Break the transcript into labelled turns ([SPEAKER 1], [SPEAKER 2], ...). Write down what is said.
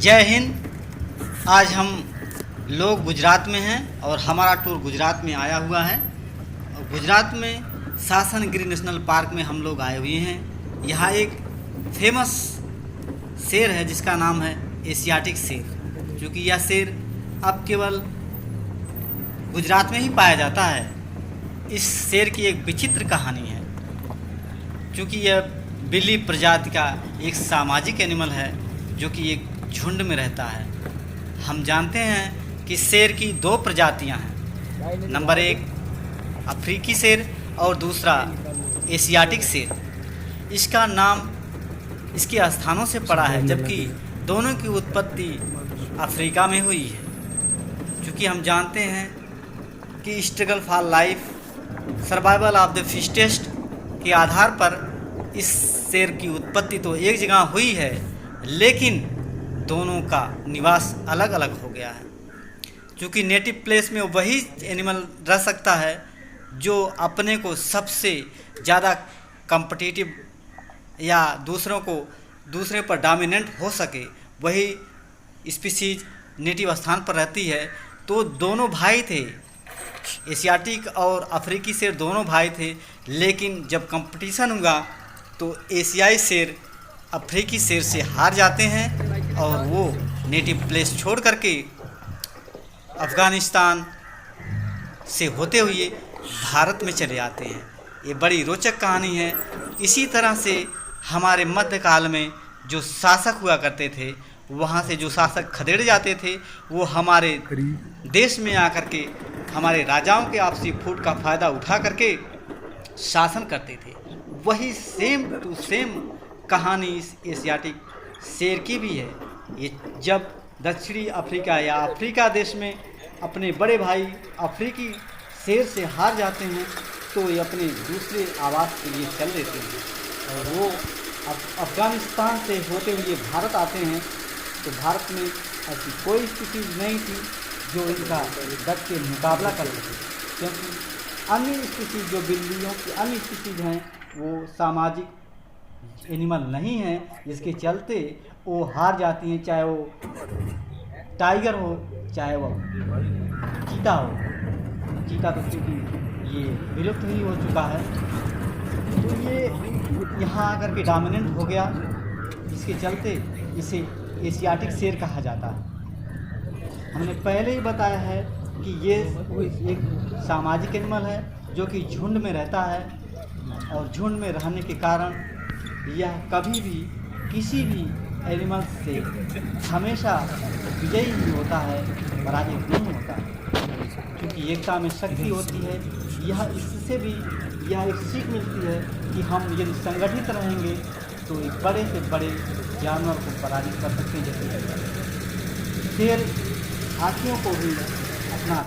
[SPEAKER 1] जय हिंद। आज हम लोग गुजरात में हैं और हमारा टूर गुजरात में आया हुआ है। और गुजरात में सासनगिरी नेशनल पार्क में हम लोग आए हुए हैं। यहाँ एक फेमस शेर है जिसका नाम है एशियाटिक शेर, क्योंकि यह शेर अब केवल गुजरात में ही पाया जाता है। इस शेर की एक विचित्र कहानी है, क्योंकि यह बिल्ली प्रजाति का एक सामाजिक एनिमल है जो कि एक झुंड में रहता है। हम जानते हैं कि शेर की दो प्रजातियां हैं, नंबर एक अफ्रीकी शेर और दूसरा एशियाटिक शेर। इसका नाम इसके स्थानों से पड़ा है, जबकि दोनों की उत्पत्ति अफ्रीका में हुई है। क्योंकि हम जानते हैं कि struggle for life, survival of the fittest के आधार पर इस शेर की उत्पत्ति तो एक जगह हुई है, लेकिन दोनों का निवास अलग अलग हो गया है। क्योंकि नेटिव प्लेस में वही एनिमल रह सकता है जो अपने को सबसे ज़्यादा कम्पिटिटिव या दूसरे पर डोमिनेंट हो सके, वही स्पीशीज नेटिव स्थान पर रहती है। तो दोनों भाई थे, एशियाटिक और अफ्रीकी शेर दोनों भाई थे, लेकिन जब कंपटीशन हुआ तो एशियाई शेर अफ्रीकी शेर से हार जाते हैं और वो नेटिव प्लेस छोड़ करके अफ़गानिस्तान से होते हुए भारत में चले आते हैं। ये बड़ी रोचक कहानी है। इसी तरह से हमारे मध्यकाल में जो शासक हुआ करते थे, वहाँ से जो शासक खदेड़ जाते थे, वो हमारे देश में आकर के हमारे राजाओं के आपसी फूट का फ़ायदा उठा करके शासन करते थे। वही सेम टू सेम कहानी इस एशियाटिक शेर की भी है। ये जब दक्षिणी अफ्रीका या अफ्रीका देश में अपने बड़े भाई अफ्रीकी शेर से हार जाते हैं, तो ये अपने दूसरे आवास के लिए चल देते हैं और वो अफ़गानिस्तान से होते हुए भारत आते हैं। तो भारत में ऐसी कोई स्थिति नहीं थी जो इनका डट के मुकाबला कर सके, क्योंकि अन्य स्थिति जो बिल्लियों की अन्य स्थिति हैं वो सामाजिक एनिमल नहीं है, जिसके चलते वो हार जाती हैं, चाहे वो टाइगर हो चाहे वो चीता हो। चीता तो क्योंकि ये विलुप्त ही हो चुका है, तो ये यहाँ आकर के डोमिनेंट हो गया, जिसके चलते इसे एशियाटिक शेर कहा जाता है। हमने पहले ही बताया है कि ये एक सामाजिक एनिमल है जो कि झुंड में रहता है, और झुंड में रहने के कारण यह कभी भी किसी भी एनिमल से हमेशा विजयी ही होता है, पराजित नहीं होता है। क्योंकि एकता में शक्ति होती है। इससे भी यह एक सीख मिलती है कि हम यदि संगठित रहेंगे तो एक बड़े से बड़े जानवर को पराजित कर सकते हैं। जैसे शेर हाथियों को भी